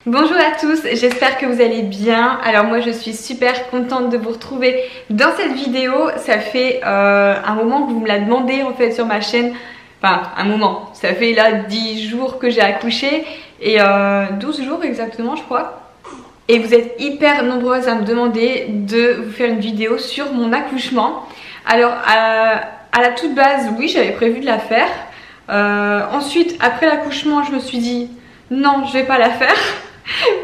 Bonjour à tous, j'espère que vous allez bien. Alors moi je suis super contente de vous retrouver dans cette vidéo. Ça fait un moment que vous me la demandez en fait sur ma chaîne. Enfin un moment, ça fait là 10 jours que j'ai accouché et 12 jours exactement je crois. Et vous êtes hyper nombreuses à me demander de vous faire une vidéo sur mon accouchement. Alors à la toute base oui j'avais prévu de la faire. Ensuite après l'accouchement je me suis dit non je vais pas la faire.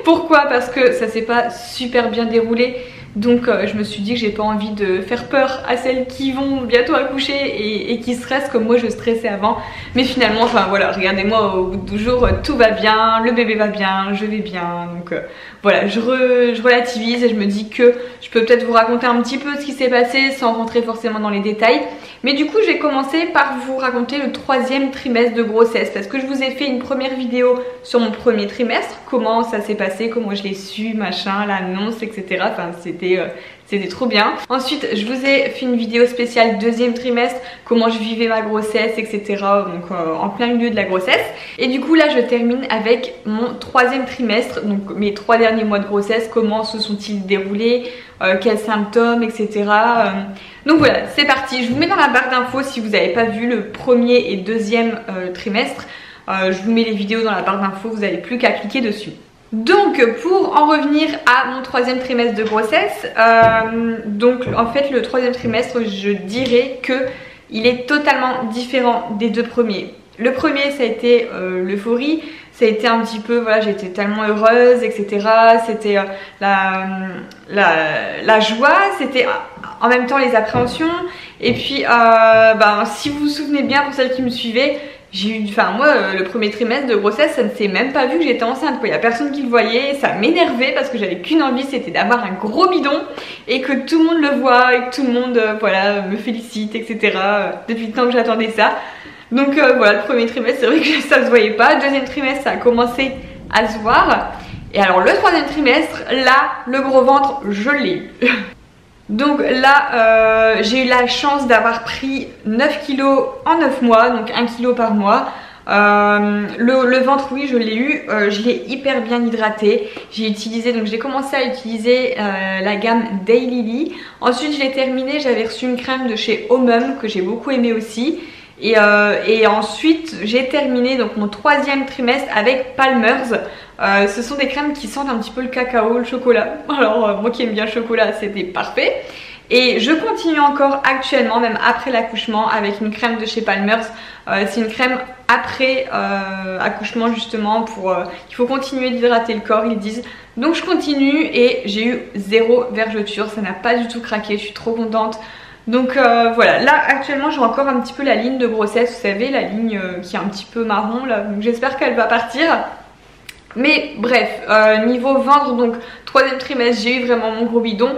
Pourquoi? Parce que ça s'est pas super bien déroulé. Donc je me suis dit que j'ai pas envie de faire peur à celles qui vont bientôt accoucher et qui stressent comme moi je stressais avant. Mais finalement, enfin voilà, regardez-moi au bout de 12 jours, tout va bien, le bébé va bien, je vais bien. Donc voilà, je relativise et je me dis que je peux peut-être vous raconter un petit peu ce qui s'est passé sans rentrer forcément dans les détails. Mais du coup j'ai commencé par vous raconter le 3e trimestre de grossesse parce que je vous ai fait une première vidéo sur mon premier trimestre, comment ça s'est passé, comment je l'ai su, machin, l'annonce, etc. Enfin c'était trop bien. Ensuite je vous ai fait une vidéo spéciale 2e trimestre, comment je vivais ma grossesse, etc. Donc en plein milieu de la grossesse. Et du coup là je termine avec mon 3e trimestre, donc mes 3 derniers mois de grossesse, comment se sont-ils déroulés, quels symptômes, etc. Donc voilà, c'est parti. Je vous mets dans la barre d'infos si vous n'avez pas vu le 1er et 2e trimestre. Je vous mets les vidéos dans la barre d'infos, vous n'avez plus qu'à cliquer dessus. Donc pour en revenir à mon 3e trimestre de grossesse, donc en fait le 3e trimestre je dirais que il est totalement différent des 2 premiers. Le premier ça a été l'euphorie, ça a été un petit peu, voilà, j'étais tellement heureuse, etc. C'était la joie, c'était en même temps les appréhensions. Et puis si vous vous souvenez bien, pour celles qui me suivaient, j'ai eu, enfin moi le premier trimestre de grossesse ça ne s'est même pas vu que j'étais enceinte quoi. Il n'y a personne qui le voyait, ça m'énervait parce que j'avais qu'une envie, c'était d'avoir un gros bidon et que tout le monde le voit et que tout le monde voilà, me félicite, etc. Depuis le temps que j'attendais ça. Donc voilà, le premier trimestre c'est vrai que ça se voyait pas. Le 2e trimestre ça a commencé à se voir. Et alors le 3e trimestre, là le gros ventre je l'ai eu. Donc là j'ai eu la chance d'avoir pris 9 kilos en 9 mois, donc 1 kg par mois. Le ventre oui je l'ai eu, je l'ai hyper bien hydraté. J'ai utilisé, donc j'ai commencé à utiliser la gamme Daylily. Ensuite je l'ai terminé, j'avais reçu une crème de chez Omum que j'ai beaucoup aimé aussi. Et ensuite j'ai terminé donc mon 3e trimestre avec Palmer's. Ce sont des crèmes qui sentent un petit peu le cacao, le chocolat. Alors moi qui aime bien le chocolat c'était parfait. Et je continue encore actuellement, même après l'accouchement, avec une crème de chez Palmer's. C'est une crème après accouchement justement pour il faut continuer d'hydrater le corps ils disent. Donc je continue et j'ai eu 0 vergeture, ça n'a pas du tout craqué, je suis trop contente. Donc voilà, là actuellement j'ai encore un petit peu la ligne de grossesse, vous savez, la ligne qui est un petit peu marron là, donc j'espère qu'elle va partir. Mais bref, niveau ventre, donc 3e trimestre j'ai eu vraiment mon gros bidon.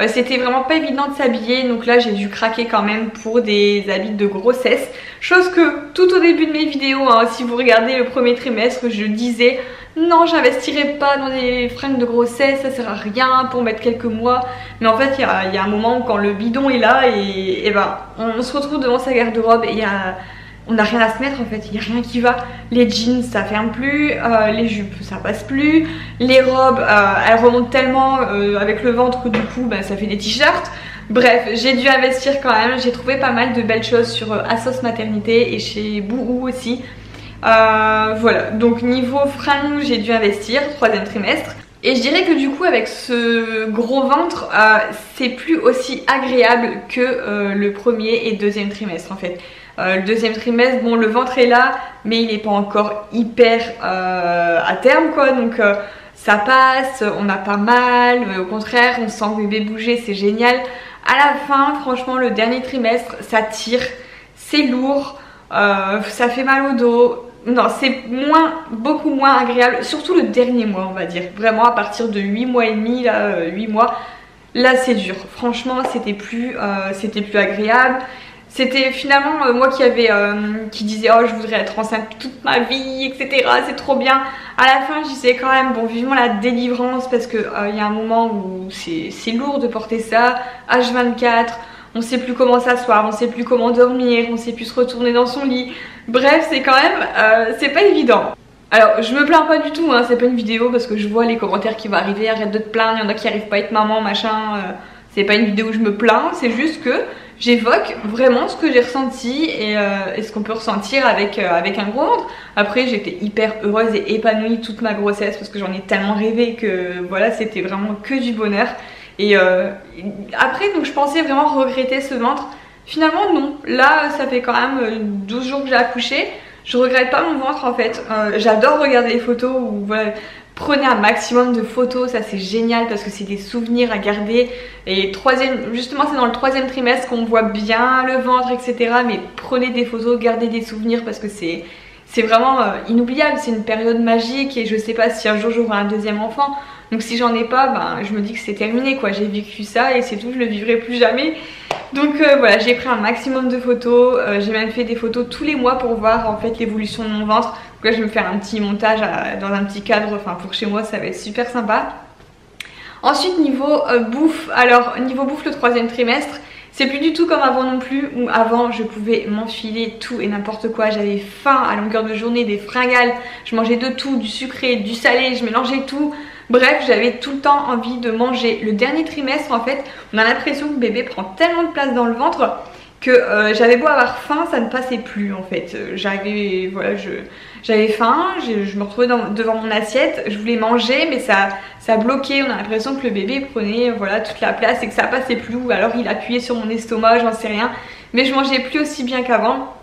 C'était vraiment pas évident de s'habiller, donc là j'ai dû craquer quand même pour des habits de grossesse. Chose que tout au début de mes vidéos, hein, si vous regardez le 1er trimestre, je disais non j'investirai pas dans des fringues de grossesse, ça sert à rien pour mettre quelques mois. Mais en fait il y a un moment où quand le bidon est là et ben on se retrouve devant sa garde-robe et on n'a rien à se mettre en fait, il n'y a rien qui va. Les jeans ça ferme plus, les jupes ça passe plus, les robes elles remontent tellement avec le ventre que du coup ça fait des t-shirts. Bref, j'ai dû investir quand même, j'ai trouvé pas mal de belles choses sur Asos Maternité et chez Boohoo aussi. Voilà, donc niveau fringues j'ai dû investir, 3e trimestre. Et je dirais que du coup avec ce gros ventre c'est plus aussi agréable que le 1er et 2e trimestre en fait. Le 2e trimestre, bon le ventre est là mais il n'est pas encore hyper à terme quoi, donc ça passe, on n'a pas mal, au contraire on sent le bébé bouger, c'est génial. À la fin franchement le dernier trimestre ça tire, c'est lourd, ça fait mal au dos. Non, c'est beaucoup moins agréable, surtout le dernier mois on va dire. Vraiment à partir de 8 mois et demi, là, 8 mois, là c'est dur. Franchement c'était plus agréable. C'était finalement moi qui disais oh je voudrais être enceinte toute ma vie, etc. C'est trop bien. À la fin je disais quand même bon vivement la délivrance parce que y a un moment où c'est lourd de porter ça, H24. On sait plus comment s'asseoir, on sait plus comment dormir, on sait plus se retourner dans son lit. Bref, c'est quand même, c'est pas évident. Alors je me plains pas du tout, hein, c'est pas une vidéo parce que je vois les commentaires qui vont arriver, arrête de te plaindre, il y en a qui arrivent pas à être maman, machin, c'est pas une vidéo où je me plains, c'est juste que j'évoque vraiment ce que j'ai ressenti et ce qu'on peut ressentir avec un gros ventre. Après j'étais hyper heureuse et épanouie toute ma grossesse parce que j'en ai tellement rêvé que voilà, c'était vraiment que du bonheur. Et après donc je pensais vraiment regretter ce ventre, finalement non, là ça fait quand même 12 jours que j'ai accouché. Je regrette pas mon ventre en fait, j'adore regarder les photos où voilà, prenez un maximum de photos, ça c'est génial parce que c'est des souvenirs à garder. Et justement c'est dans le 3e trimestre qu'on voit bien le ventre etc. Mais prenez des photos, gardez des souvenirs parce que c'est vraiment inoubliable, c'est une période magique et je sais pas si un jour j'aurai un 2e enfant. Donc si j'en ai pas, ben, je me dis que c'est terminé quoi, j'ai vécu ça et c'est tout, je le vivrai plus jamais. Donc voilà, j'ai pris un maximum de photos, j'ai même fait des photos tous les mois pour voir en fait l'évolution de mon ventre. Donc là je vais me faire un petit montage dans un petit cadre, enfin pour chez moi ça va être super sympa. Ensuite niveau bouffe, alors niveau bouffe le 3e trimestre, c'est plus du tout comme avant non plus, où avant je pouvais m'enfiler tout et n'importe quoi, j'avais faim à longueur de journée, des fringales, je mangeais de tout, du sucré, du salé, je mélangeais tout. Bref, j'avais tout le temps envie de manger. Le dernier trimestre, en fait, on a l'impression que le bébé prend tellement de place dans le ventre que j'avais beau avoir faim, ça ne passait plus en fait. Voilà, j'avais faim, je me retrouvais devant mon assiette, je voulais manger, mais ça bloquait. On a l'impression que le bébé prenait voilà, toute la place et que ça passait plus. Ou alors il appuyait sur mon estomac, j'en sais rien. Mais je mangeais plus aussi bien qu'avant.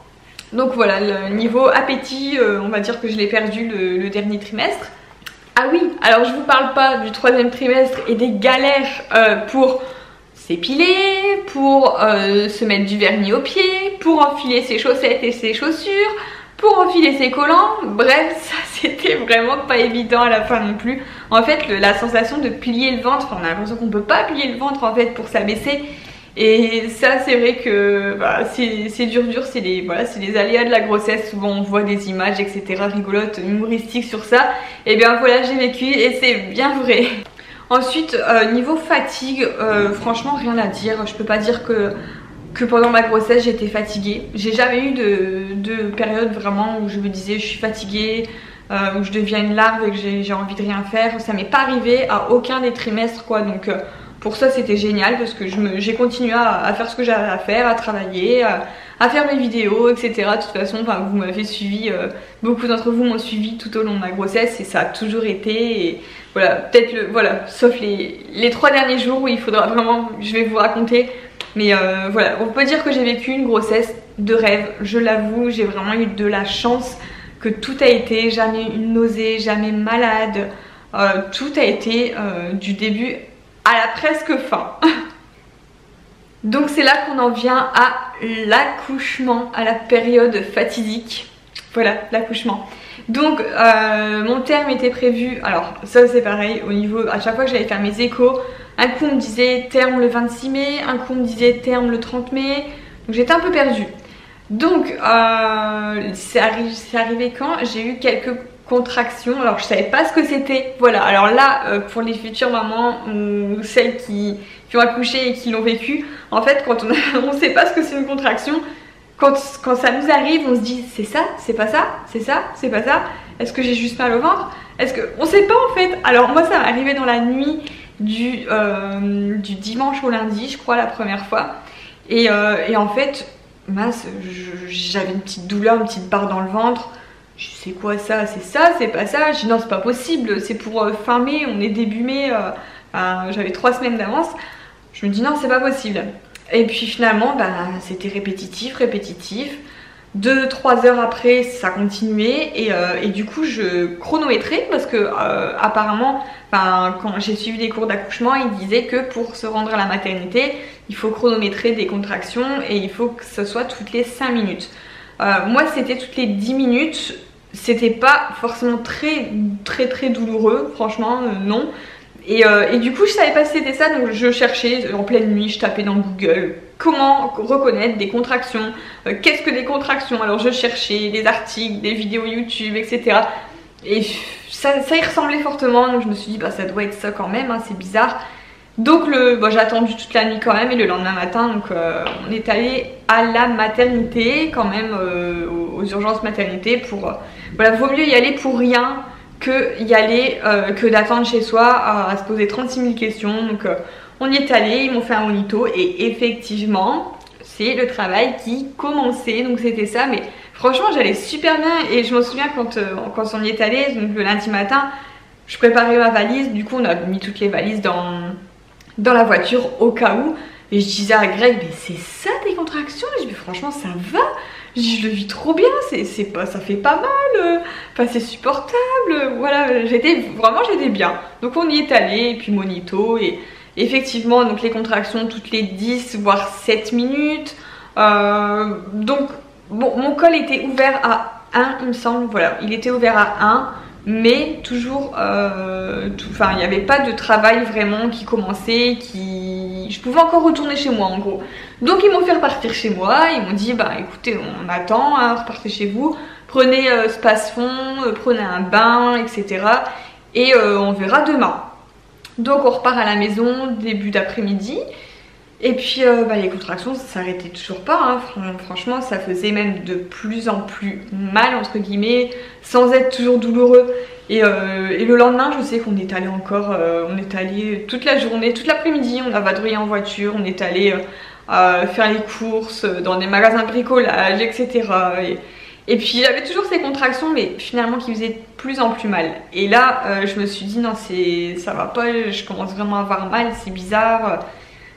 Donc voilà, le niveau appétit, on va dire que je l'ai perdu le dernier trimestre. Ah oui, alors je vous parle pas du 3e trimestre et des galères pour s'épiler, pour se mettre du vernis aux pieds, pour enfiler ses chaussettes et ses chaussures, pour enfiler ses collants. Bref, ça c'était vraiment pas évident à la fin non plus. En fait, la sensation de plier le ventre, on a l'impression qu'on peut pas plier le ventre en fait pour s'abaisser. Et ça c'est vrai que bah, c'est dur, c'est les aléas de la grossesse. Souvent on voit des images etc rigolotes, humoristiques sur ça. Et bien voilà, j'ai vécu et c'est bien vrai. Ensuite niveau fatigue, franchement rien à dire. Je peux pas dire que pendant ma grossesse j'étais fatiguée. J'ai jamais eu de période vraiment où je me disais je suis fatiguée, où je deviens une larve et que j'ai envie de rien faire. Ça m'est pas arrivé à aucun des trimestres quoi, donc pour ça c'était génial parce que j'ai continué à faire ce que j'avais à faire, à travailler, à faire mes vidéos etc. De toute façon vous m'avez suivi, beaucoup d'entre vous m'ont suivi tout au long de ma grossesse et ça a toujours été. Et voilà, peut-être sauf les 3 derniers jours où il faudra vraiment, je vais vous raconter. Mais voilà, on peut dire que j'ai vécu une grossesse de rêve, je l'avoue. J'ai vraiment eu de la chance que tout a été, jamais une nausée, jamais malade, tout a été du début à la presque fin. Donc c'est là qu'on en vient à l'accouchement, à la période fatidique. Voilà, l'accouchement. Donc mon terme était prévu, alors ça c'est pareil, au niveau, à chaque fois que j'allais faire mes échos, un coup on me disait terme le 26 mai, un coup on me disait terme le 30 mai, donc j'étais un peu perdue. Donc c'est arrivé quand j'ai eu quelques contractions, alors je savais pas ce que c'était, voilà. Alors là pour les futures mamans ou celles qui ont accouché et qui l'ont vécu, en fait quand on sait pas ce que c'est une contraction, quand ça nous arrive on se dit c'est ça, c'est pas ça, c'est ça, c'est pas ça, est-ce que j'ai juste mal au ventre, est-ce que on sait pas en fait. Alors moi ça m'est arrivé dans la nuit du dimanche au lundi je crois la première fois et en fait mince, j'avais une petite douleur, une petite barre dans le ventre. Je sais quoi ça, c'est pas ça. Je dis non c'est pas possible, c'est pour fin mai, on est début mai, j'avais 3 semaines d'avance. Je me dis non c'est pas possible. Et puis finalement c'était répétitif. 2-3 heures après ça continuait et du coup je chronométrais parce que apparemment quand j'ai suivi des cours d'accouchement ils disaient que pour se rendre à la maternité il faut chronométrer des contractions et il faut que ce soit toutes les 5 minutes. Moi c'était toutes les 10 minutes, c'était pas forcément très douloureux, franchement non. Et du coup je savais pas si c'était ça, donc je cherchais en pleine nuit, je tapais dans Google comment reconnaître des contractions, qu'est-ce que des contractions. Alors je cherchais des articles, des vidéos YouTube etc. Et ça y ressemblait fortement, donc je me suis dit ça doit être ça quand même, hein, c'est bizarre. Donc j'ai attendu toute la nuit quand même et le lendemain matin donc on est allé à la maternité quand même au aux urgences maternité pour... voilà, vaut mieux y aller pour rien que y aller, que d'attendre chez soi à se poser 36 000 questions. Donc on y est allé, ils m'ont fait un monito et effectivement c'est le travail qui commençait, donc c'était ça. Mais franchement j'allais super bien et je me souviens quand on y est allé, donc le lundi matin, je préparais ma valise, du coup on a mis toutes les valises dans la voiture au cas où. Et je disais à Greg, mais c'est ça tes contractions? Je dis, mais franchement ça va, je le vis trop bien, ça fait pas mal, enfin c'est supportable, voilà, j'étais bien. Donc on y est allé, et puis monito, et effectivement donc les contractions toutes les 10 voire 7 minutes. Donc bon, mon col était ouvert à 1 il me semble, voilà, il était ouvert à 1. Mais toujours, enfin il n'y avait pas de travail vraiment qui commençait, je pouvais encore retourner chez moi en gros. Donc ils m'ont fait repartir chez moi, ils m'ont dit bah écoutez on attend, hein, repartez chez vous, prenez Spasfon, prenez un bain, etc. Et on verra demain. Donc on repart à la maison début d'après-midi. Et puis les contractions ça s'arrêtait toujours pas, hein. Franchement ça faisait même de plus en plus mal entre guillemets, sans être toujours douloureux. Et le lendemain je sais qu'on est allé encore, on est allé toute la journée, toute l'après-midi, on a vadrouillé en voiture, on est allé faire les courses dans des magasins de bricolage, etc. Et puis j'avais toujours ces contractions mais finalement qui faisaient de plus en plus mal. Et là je me suis dit non ça va pas, je commence vraiment à avoir mal, c'est bizarre.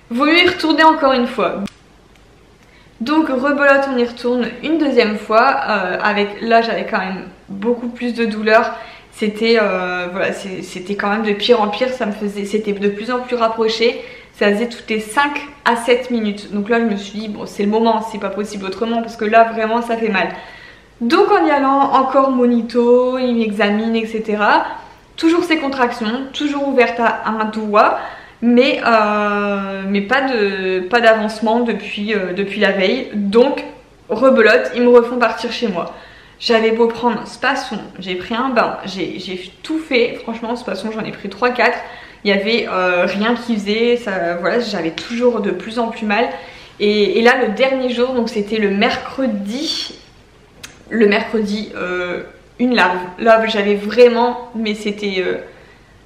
Vaut mieux y retourner encore une fois. Donc rebelote, on y retourne une deuxième fois. Là j'avais quand même beaucoup plus de douleur. C'était voilà, c'était quand même de pire en pire. C'était de plus en plus rapproché. Ça faisait toutes les 5 à 7 minutes. Donc là je me suis dit bon c'est le moment, c'est pas possible autrement parce que là vraiment ça fait mal. Donc en y allant encore monito, il m'examine, etc. Toujours ces contractions, toujours ouvertes à un doigt. Mais pas d'avancement depuis la veille. Donc rebelote, ils me refont partir chez moi. J'avais beau prendre Spasfon, j'ai pris un bain, j'ai tout fait. Franchement Spasfon j'en ai pris 3-4. Il n'y avait rien qui faisait ça, voilà, j'avais toujours de plus en plus mal. Et là le dernier jour, donc c'était le mercredi, une larve. Là j'avais vraiment, mais c'était...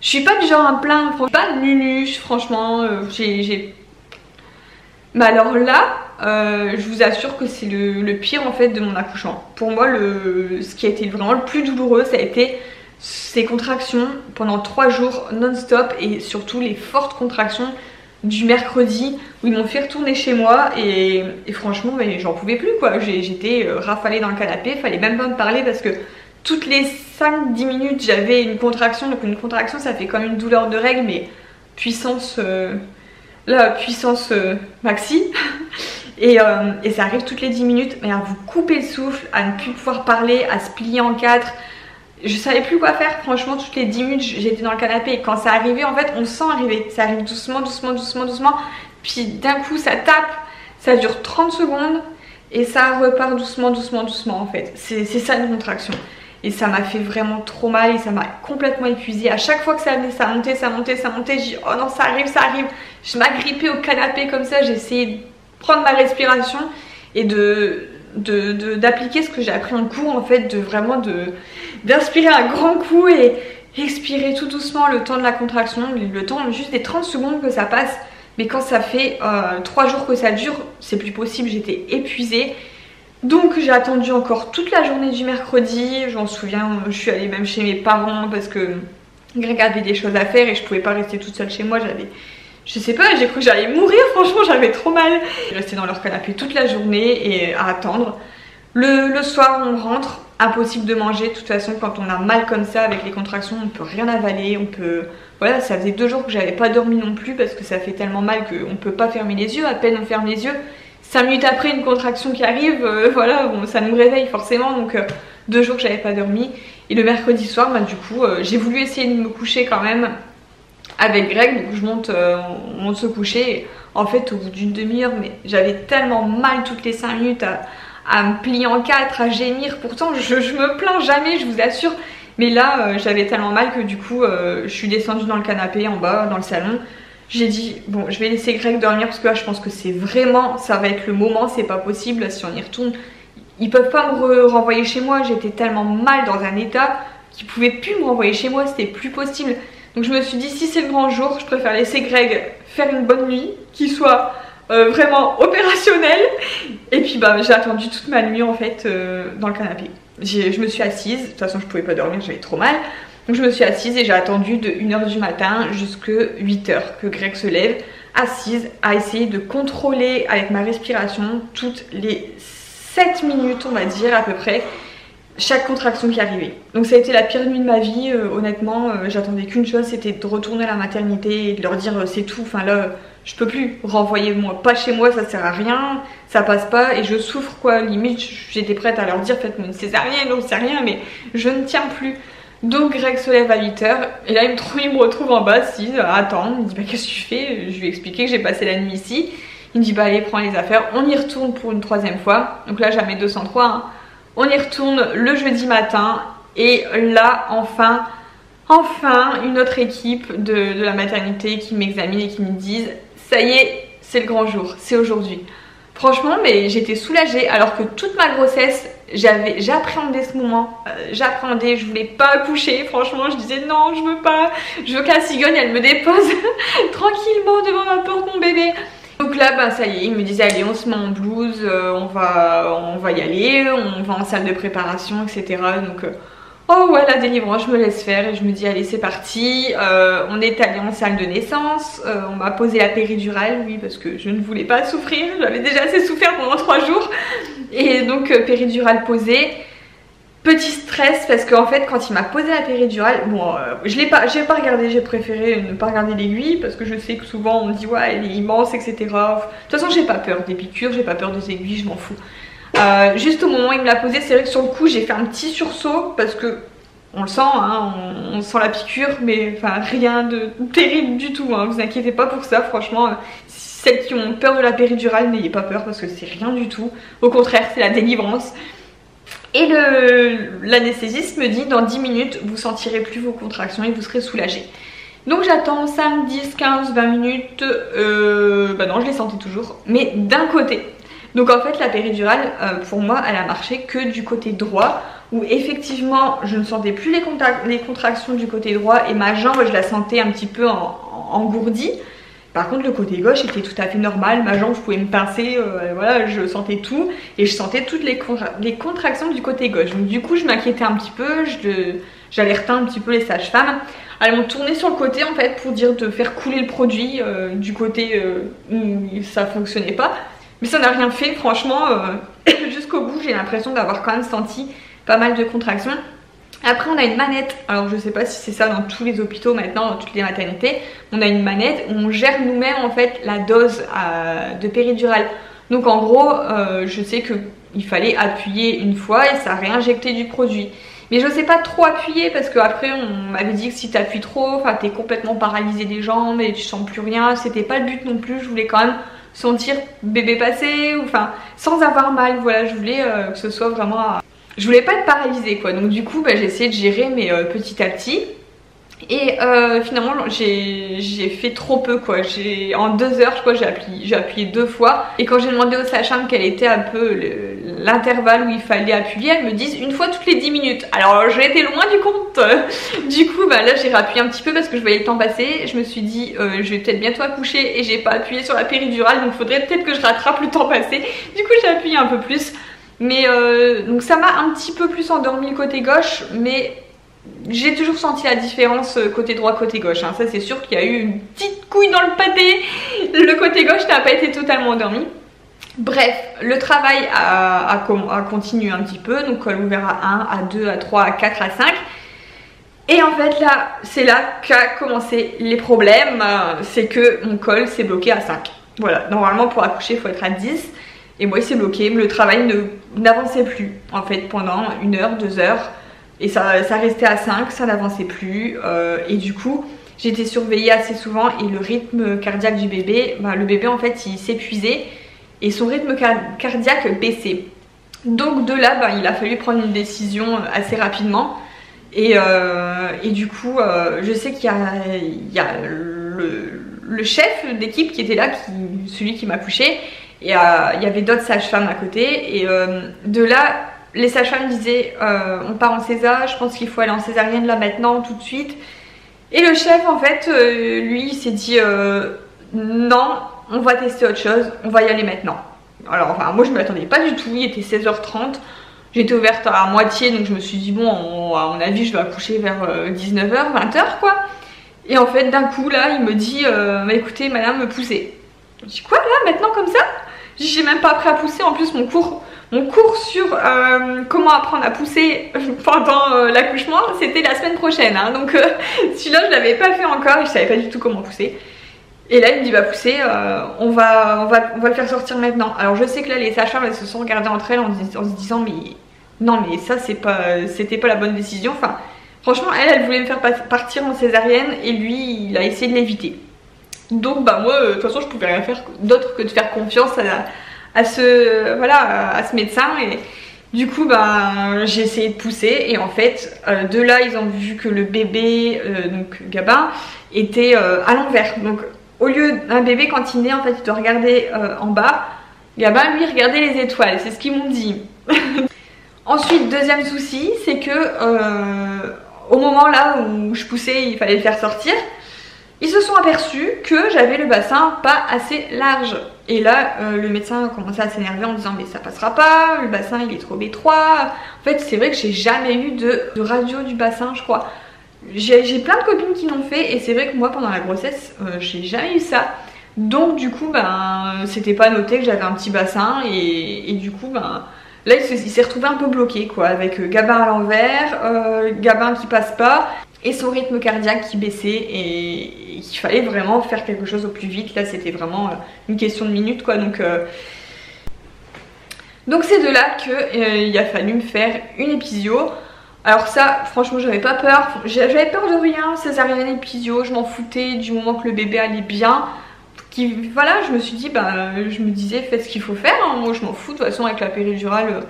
je suis pas du genre à me plaindre, pas nunuche, franchement, Mais alors là, je vous assure que c'est le pire en fait de mon accouchement. Pour moi, ce qui a été vraiment le plus douloureux, ça a été ces contractions pendant 3 jours non-stop et surtout les fortes contractions du mercredi où ils m'ont fait retourner chez moi et franchement, j'en pouvais plus quoi. J'étais rafalée dans le canapé, fallait même pas me parler parce que toutes les 5-10 minutes j'avais une contraction. Donc une contraction ça fait comme une douleur de règle mais puissance maxi. Et ça arrive toutes les 10 minutes, mais à vous couper le souffle, à ne plus pouvoir parler, à se plier en 4. Je savais plus quoi faire, franchement toutes les 10 minutes j'étais dans le canapé et quand ça arrivait en fait on sent arriver, ça arrive doucement, puis d'un coup ça tape, ça dure 30 secondes et ça repart doucement en fait. C'est ça une contraction. Et ça m'a fait vraiment trop mal et ça m'a complètement épuisée. À chaque fois que ça venait, ça montait. Je dis oh non ça arrive. Je m'agrippais au canapé comme ça, j'essayais de prendre ma respiration et d'appliquer ce que j'ai appris en cours en fait, d'inspirer un grand coup et expirer tout doucement le temps de la contraction, le temps juste des 30 secondes que ça passe. Mais quand ça fait 3 jours que ça dure, c'est plus possible, j'étais épuisée. Donc j'ai attendu encore toute la journée du mercredi, je m'en souviens, je suis allée même chez mes parents parce que Greg avait des choses à faire et je pouvais pas rester toute seule chez moi, je sais pas, j'ai cru que j'allais mourir, franchement j'avais trop mal. J'ai resté dans leur canapé toute la journée et à attendre. Le soir on rentre, impossible de manger, de toute façon quand on a mal comme ça avec les contractions on peut rien avaler, voilà, ça faisait 2 jours que j'avais pas dormi non plus parce que ça fait tellement mal qu'on peut pas fermer les yeux, à peine on ferme les yeux. 5 minutes après une contraction qui arrive, voilà, bon, ça nous réveille forcément, donc 2 jours que j'avais pas dormi. Et le mercredi soir, du coup, j'ai voulu essayer de me coucher quand même avec Greg, donc on monte se coucher. Et en fait, au bout d'une demi-heure, mais j'avais tellement mal toutes les 5 minutes à me plier en 4, à gémir. Pourtant, je me plains jamais, je vous assure. Mais là, j'avais tellement mal que du coup, je suis descendue dans le canapé en bas, dans le salon. J'ai dit bon je vais laisser Greg dormir parce que là je pense que c'est vraiment, ça va être le moment, c'est pas possible, si on y retourne ils peuvent pas me renvoyer chez moi, j'étais tellement mal dans un état qu'ils pouvaient plus me renvoyer chez moi, c'était plus possible. Donc je me suis dit, si c'est le grand jour, je préfère laisser Greg faire une bonne nuit, qu'il soit vraiment opérationnel. Et puis bah j'ai attendu toute ma nuit en fait dans le canapé. Je me suis assise, de toute façon je pouvais pas dormir, j'avais trop mal. Donc je me suis assise et j'ai attendu de 1h du matin jusqu'à 8h que Greg se lève, assise à essayer de contrôler avec ma respiration toutes les 7 minutes on va dire à peu près chaque contraction qui arrivait. Donc ça a été la pire nuit de ma vie, honnêtement j'attendais qu'une chose, c'était de retourner à la maternité et de leur dire c'est tout, enfin là je peux plus, renvoyer moi pas chez moi, ça sert à rien, ça passe pas et je souffre quoi, limite j'étais prête à leur dire faites-moi une césarienne, non c'est rien mais je ne tiens plus. Donc Greg se lève à 8h et là il me retrouve en bas assise, attends, il me dit bah qu'est-ce que tu fais, je lui ai expliqué que j'ai passé la nuit ici, il me dit bah allez prends les affaires, on y retourne pour une 3e fois, donc là jamais 203 hein. On y retourne le jeudi matin et là enfin une autre équipe de la maternité qui m'examine et qui me disent ça y est c'est le grand jour, c'est aujourd'hui. Franchement mais j'étais soulagée alors que toute ma grossesse j'appréhendais ce moment, j'appréhendais, je voulais pas accoucher, franchement je disais non je veux pas, je veux que la cigogne elle me dépose tranquillement devant ma porte mon bébé. Donc là bah ça y est, il me disait allez on se met en blouse, on va y aller, on va en salle de préparation etc. Donc oh ouais la délivrance je me laisse faire et je me dis allez c'est parti, on est allé en salle de naissance, on m'a posé la péridurale, oui parce que je ne voulais pas souffrir, j'avais déjà assez souffert pendant 3 jours et donc péridurale posée. Petit stress parce qu'en fait quand il m'a posé la péridurale, bon j'ai pas regardé, j'ai préféré ne pas regarder l'aiguille parce que je sais que souvent on me dit ouais elle est immense etc. De toute façon j'ai pas peur des piqûres, j'ai pas peur des aiguilles, je m'en fous. Juste au moment où il me l'a posé, c'est vrai que sur le coup j'ai fait un petit sursaut parce que on le sent, hein, on sent la piqûre mais enfin rien de terrible du tout, hein, vous inquiétez pas pour ça franchement. Celles qui ont peur de la péridurale n'ayez pas peur parce que c'est rien du tout, au contraire c'est la délivrance. Et l'anesthésiste me dit dans 10 minutes vous sentirez plus vos contractions et vous serez soulagé. Donc j'attends 5, 10, 15, 20 minutes, bah non je les sentais toujours, mais d'un côté. Donc en fait la péridurale pour moi elle a marché que du côté droit où effectivement je ne sentais plus les contractions du côté droit et ma jambe je la sentais un petit peu engourdie. Par contre le côté gauche était tout à fait normal, ma jambe je pouvais me pincer, voilà je sentais tout et je sentais toutes les contractions du côté gauche. Donc du coup je m'inquiétais un petit peu, j'alertais un petit peu les sages-femmes. Elles m'ont tourné sur le côté en fait pour dire de faire couler le produit du côté où ça fonctionnait pas. Mais ça n'a rien fait franchement, jusqu'au bout j'ai l'impression d'avoir quand même senti pas mal de contractions. Après on a une manette, alors je sais pas si c'est ça dans tous les hôpitaux maintenant, dans toutes les maternités, on a une manette où on gère nous-mêmes en fait la dose de péridurale. Donc en gros je sais qu'il fallait appuyer une fois et ça réinjectait du produit. Mais je sais pas trop appuyer parce qu'après on m'avait dit que si tu appuies trop, enfin t'es complètement paralysé des jambes et tu sens plus rien, c'était pas le but non plus, je voulais quand même sentir bébé passer, ou enfin sans avoir mal, voilà je voulais que ce soit vraiment... Je voulais pas être paralysée quoi, donc du coup bah, j'ai essayé de gérer mais petit à petit. Et finalement j'ai fait trop peu quoi, en 2 heures je crois j'ai appuyé 2 fois. Et quand j'ai demandé aux sages-femmes quel était un peu l'intervalle où il fallait appuyer, elles me disent une fois toutes les 10 minutes. Alors j'ai été loin du compte. Du coup bah, là j'ai réappuyé un petit peu parce que je voyais le temps passer. Je me suis dit je vais peut-être bientôt accoucher et j'ai pas appuyé sur la péridurale, donc faudrait peut-être que je rattrape le temps passé. Du coup j'ai appuyé un peu plus. Mais donc ça m'a un petit peu plus endormi le côté gauche, mais j'ai toujours senti la différence côté droit côté gauche, hein. Ça c'est sûr qu'il y a eu une petite couille dans le pâté, le côté gauche n'a pas été totalement endormi. Bref, le travail a continué un petit peu, donc col ouvert à 1, à 2, à 3, à 4, à 5. Et en fait là, c'est là qu'a commencé les problèmes, c'est que mon col s'est bloqué à 5. Voilà, normalement pour accoucher il faut être à 10. Et moi il s'est bloqué, le travail n'avançait plus en fait pendant 1 heure, 2 heures. Et ça restait à 5, ça n'avançait plus. Et du coup j'étais surveillée assez souvent et le rythme cardiaque du bébé, bah, le bébé en fait il s'épuisait et son rythme cardiaque baissait. Donc de là bah, il a fallu prendre une décision assez rapidement. Et du coup je sais qu'il y a le chef d'équipe qui était là, celui qui m'a couché. Et il y avait d'autres sages-femmes à côté. Et de là, les sages-femmes disaient on part en césar, je pense qu'il faut aller en césarienne là maintenant, tout de suite. Et le chef en fait, lui il s'est dit non, on va tester autre chose, on va y aller maintenant. Alors enfin moi je ne m'attendais pas du tout, il était 16h30. J'étais ouverte à moitié donc je me suis dit bon à mon avis je vais accoucher vers 19h, 20h quoi. Et en fait d'un coup là il me dit bah, écoutez madame poussez. Je dis quoi là maintenant comme ça? J'ai même pas appris à pousser, en plus mon cours sur comment apprendre à pousser pendant l'accouchement c'était la semaine prochaine hein. Donc celui-là je l'avais pas fait encore et je savais pas du tout comment pousser. Et là il me dit bah pousser, on va le faire sortir maintenant. Alors je sais que là les sages-femmes elles se sont regardées entre elles en se disant mais non mais ça c'était pas la bonne décision. Enfin franchement elle voulait me faire partir en césarienne et lui il a essayé de l'éviter. Donc bah moi de toute façon je pouvais rien faire d'autre que de faire confiance à ce médecin. Et du coup bah j'ai essayé de pousser et en fait de là ils ont vu que le bébé donc Gabin était à l'envers. Donc au lieu d'un bébé quand il naît en fait il doit regarder en bas, Gabin lui regardait les étoiles, c'est ce qu'ils m'ont dit. Ensuite deuxième souci c'est que au moment là où je poussais il fallait le faire sortir, ils se sont aperçus que j'avais le bassin pas assez large. Et là, le médecin a commencé à s'énerver en disant mais ça passera pas, le bassin il est trop étroit. En fait, c'est vrai que j'ai jamais eu de radio du bassin, je crois. J'ai plein de copines qui l'ont fait et c'est vrai que moi pendant la grossesse, j'ai jamais eu ça. Donc du coup, ben c'était pas noté que j'avais un petit bassin et du coup, ben là il s'est retrouvé un peu bloqué quoi, avec Gabin à l'envers, Gabin qui passe pas. Et son rythme cardiaque qui baissait et il fallait vraiment faire quelque chose au plus vite. Là c'était vraiment une question de minutes quoi. Donc c'est de là qu'il a fallu me faire une épisio. Alors ça franchement j'avais pas peur. J'avais peur de rien, césarienne, épisio, je m'en foutais du moment que le bébé allait bien. Voilà je me suis dit bah je me disais faites ce qu'il faut faire hein. Moi je m'en fous de toute façon avec la péridurale.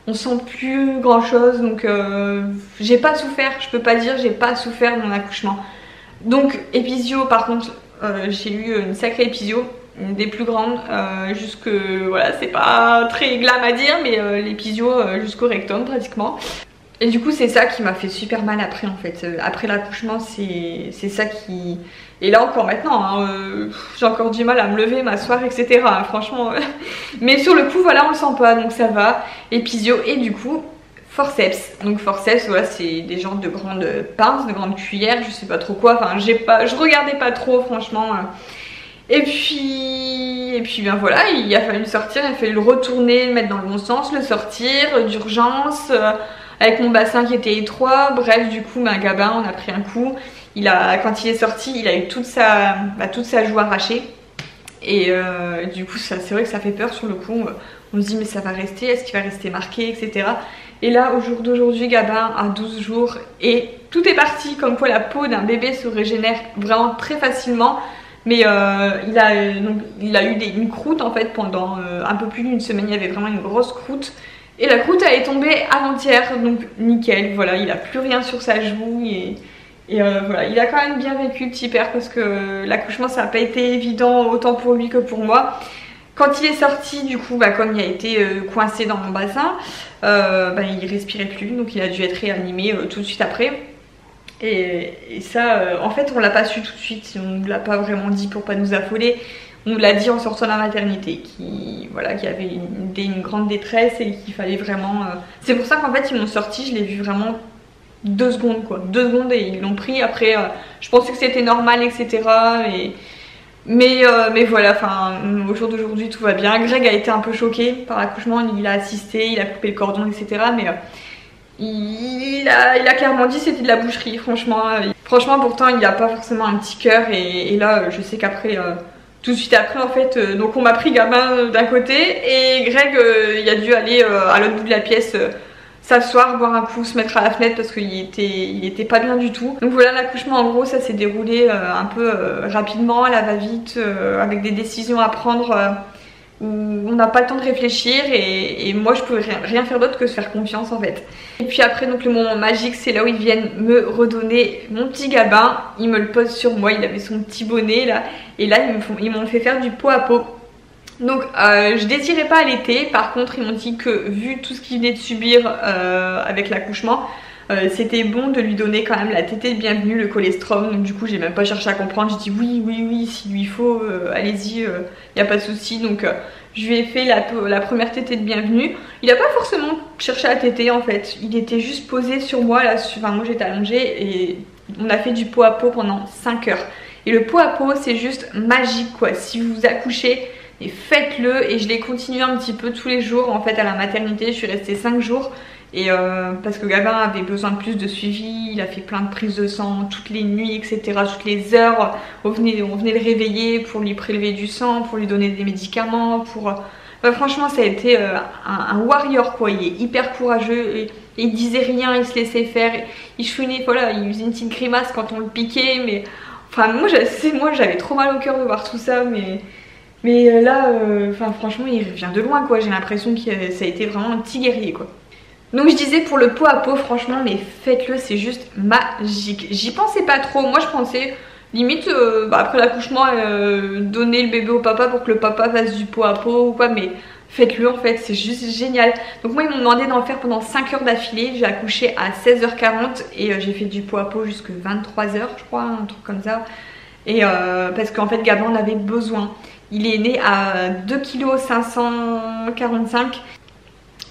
On sent plus grand chose donc j'ai pas souffert, je peux pas dire j'ai pas souffert de mon accouchement. Donc épisio par contre j'ai eu une sacrée épisio, une des plus grandes, jusque voilà c'est pas très glam à dire mais l'épisio jusqu'au rectum pratiquement. Et du coup c'est ça qui m'a fait super mal après en fait, après l'accouchement c'est ça qui... Et là encore maintenant, hein, j'ai encore du mal à me lever, m'asseoir etc. Franchement, mais sur le coup voilà on le sent pas donc ça va. Épisio et du coup forceps. Donc forceps voilà c'est des genres de grandes pinces, de grandes cuillères, je sais pas trop quoi. Enfin je regardais pas trop franchement. Et puis bien voilà il a fallu le sortir, il a fallu le retourner, le mettre dans le bon sens, le sortir d'urgence. Avec mon bassin qui était étroit, bref du coup ben, Gabin on a pris un coup, quand il est sorti il a eu toute sa joue arrachée et du coup c'est vrai que ça fait peur sur le coup, on se dit mais ça va rester, est-ce qu'il va rester marqué etc. Et là au jour d'aujourd'hui Gabin a 12 jours et tout est parti comme quoi la peau d'un bébé se régénère vraiment très facilement. Mais il a eu une croûte en fait pendant un peu plus d'une semaine, il y avait vraiment une grosse croûte. Et la croûte elle est tombée avant-hier, donc nickel, voilà, il a plus rien sur sa joue et voilà, il a quand même bien vécu le petit père parce que l'accouchement ça n'a pas été évident autant pour lui que pour moi. Quand il est sorti du coup, bah, comme il a été coincé dans mon bassin, bah, il respirait plus donc il a dû être réanimé tout de suite après. Et ça, en fait on l'a pas su tout de suite, on ne l'a pas vraiment dit pour pas nous affoler. On nous l'a dit en sortant de la maternité, qu'il y avait une grande détresse et qu'il fallait vraiment... C'est pour ça qu'en fait ils m'ont sorti, je l'ai vu vraiment 2 secondes quoi. 2 secondes et ils l'ont pris. Après je pensais que c'était normal etc. Mais voilà, enfin au jour d'aujourd'hui tout va bien. Greg a été un peu choqué par l'accouchement, il a assisté, il a coupé le cordon etc. Mais il a clairement dit c'était de la boucherie franchement. Franchement pourtant il n'a pas forcément un petit cœur et là je sais qu'après... Tout de suite après en fait, donc on m'a pris Gabin d'un côté et Greg il a dû aller à l'autre bout de la pièce s'asseoir, boire un coup, se mettre à la fenêtre parce qu'il était pas bien du tout. Donc voilà l'accouchement en gros ça s'est déroulé un peu rapidement, à la va-vite, avec des décisions à prendre où on n'a pas le temps de réfléchir et moi je pouvais rien faire d'autre que se faire confiance en fait. Et puis après donc le moment magique c'est là où ils viennent me redonner mon petit Gabin, ils me le posent sur moi, il avait son petit bonnet là et là ils m'ont fait faire du pot à pot. Donc je désirais pas allaiter, par contre ils m'ont dit que vu tout ce qu'il venait de subir avec l'accouchement, c'était bon de lui donner quand même la tétée de bienvenue, le colostrum. Donc du coup j'ai même pas cherché à comprendre, j'ai dit oui s'il lui faut, allez-y, y a pas de souci. Donc je lui ai fait la première tétée de bienvenue. Il a pas forcément cherché à téter en fait, il était juste posé sur moi là, enfin moi j'étais allongée et on a fait du pot à pot pendant 5 heures. Et le pot à pot c'est juste magique quoi, si vous accouchez, et faites-le. Et je l'ai continué un petit peu tous les jours en fait à la maternité. Je suis restée 5 jours et parce que Gabin avait besoin de plus de suivi, il a fait plein de prises de sang toutes les nuits etc, toutes les heures on venait le réveiller pour lui prélever du sang, pour lui donner des médicaments, pour franchement ça a été un warrior quoi. Il est hyper courageux et il disait rien, il se laissait faire, il chouinait, voilà, il faisait une petite grimace quand on le piquait, mais enfin moi j'avais trop mal au cœur de voir tout ça, mais là, franchement, il revient de loin quoi. J'ai l'impression que ça a été vraiment un petit guerrier quoi. Donc je disais pour le pot à pot, franchement, mais faites-le, c'est juste magique. J'y pensais pas trop. Moi, je pensais limite après l'accouchement, donner le bébé au papa pour que le papa fasse du pot à pot ou quoi. Mais faites-le en fait, c'est juste génial. Donc moi, ils m'ont demandé d'en faire pendant 5 heures d'affilée. J'ai accouché à 16h40 et j'ai fait du pot à pot jusqu'à 23h, je crois, un truc comme ça. Et parce qu'en fait, Gabin en avait besoin. Il est né à 2,545 kg.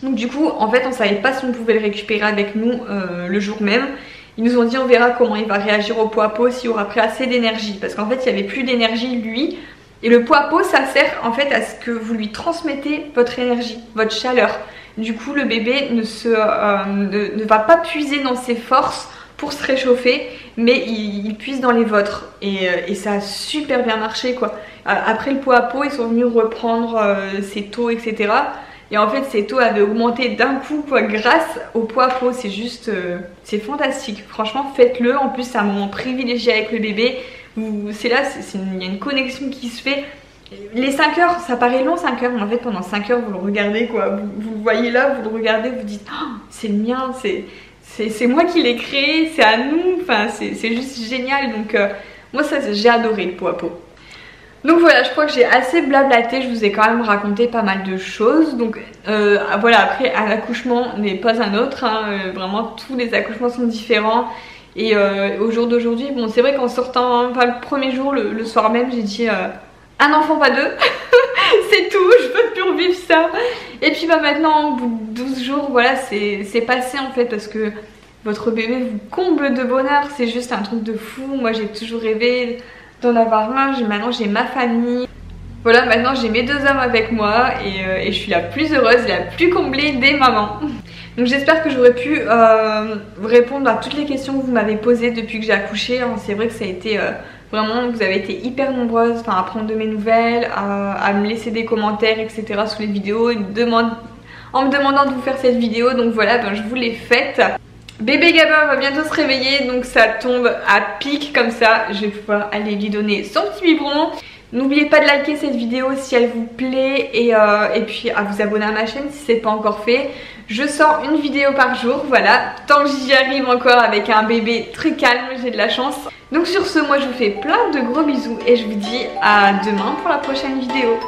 Donc du coup en fait on savait pas si on pouvait le récupérer avec nous le jour même. Ils nous ont dit on verra comment il va réagir au pot à pot, s'il aura pris assez d'énergie. Parce qu'en fait il n'y avait plus d'énergie lui. Et le pot à pot ça sert en fait à ce que vous lui transmettez votre énergie, votre chaleur. Du coup le bébé ne va pas puiser dans ses forces pour se réchauffer, mais il puise dans les vôtres et ça a super bien marché quoi. Après le pot à pot ils sont venus reprendre ses taux etc, et en fait ses taux avaient augmenté d'un coup quoi grâce au pot à pot. C'est juste c'est fantastique, franchement faites-le. En plus c'est un moment privilégié avec le bébé, c'est là, il y a une connexion qui se fait. Les 5 heures, ça paraît long 5 heures, mais en fait pendant 5 heures vous le regardez quoi, vous le voyez là, vous le regardez, vous dites oh, c'est le mien, c'est moi qui l'ai créé, c'est à nous, enfin c'est juste génial. Donc moi ça j'ai adoré le pot à pot. Donc voilà, je crois que j'ai assez blablaté, je vous ai quand même raconté pas mal de choses. Donc voilà, après un accouchement n'est pas un autre, hein, vraiment tous les accouchements sont différents. Et au jour d'aujourd'hui, bon c'est vrai qu'en sortant, enfin le premier jour, le soir même, j'ai dit un enfant pas deux, c'est tout, je peux plus revivre ça. Et puis bah maintenant au bout de 12 jours, voilà c'est passé en fait, parce que votre bébé vous comble de bonheur, c'est juste un truc de fou. Moi j'ai toujours rêvé d'en avoir un, maintenant j'ai ma famille. Voilà, maintenant j'ai mes 2 hommes avec moi et je suis la plus heureuse, la plus comblée des mamans. Donc j'espère que j'aurais pu répondre à toutes les questions que vous m'avez posées depuis que j'ai accouché. C'est vrai que ça a été vraiment, vous avez été hyper nombreuses à prendre de mes nouvelles, à me laisser des commentaires etc sous les vidéos, en me demandant de vous faire cette vidéo. Donc voilà, je vous l'ai faite. Bébé Gabin va bientôt se réveiller, donc ça tombe à pic comme ça. Je vais pouvoir aller lui donner son petit biberon. N'oubliez pas de liker cette vidéo si elle vous plaît et puis à vous abonner à ma chaîne si ce n'est pas encore fait. Je sors une vidéo par jour, voilà, tant que j'y arrive encore avec un bébé très calme, j'ai de la chance. Donc sur ce, moi je vous fais plein de gros bisous et je vous dis à demain pour la prochaine vidéo.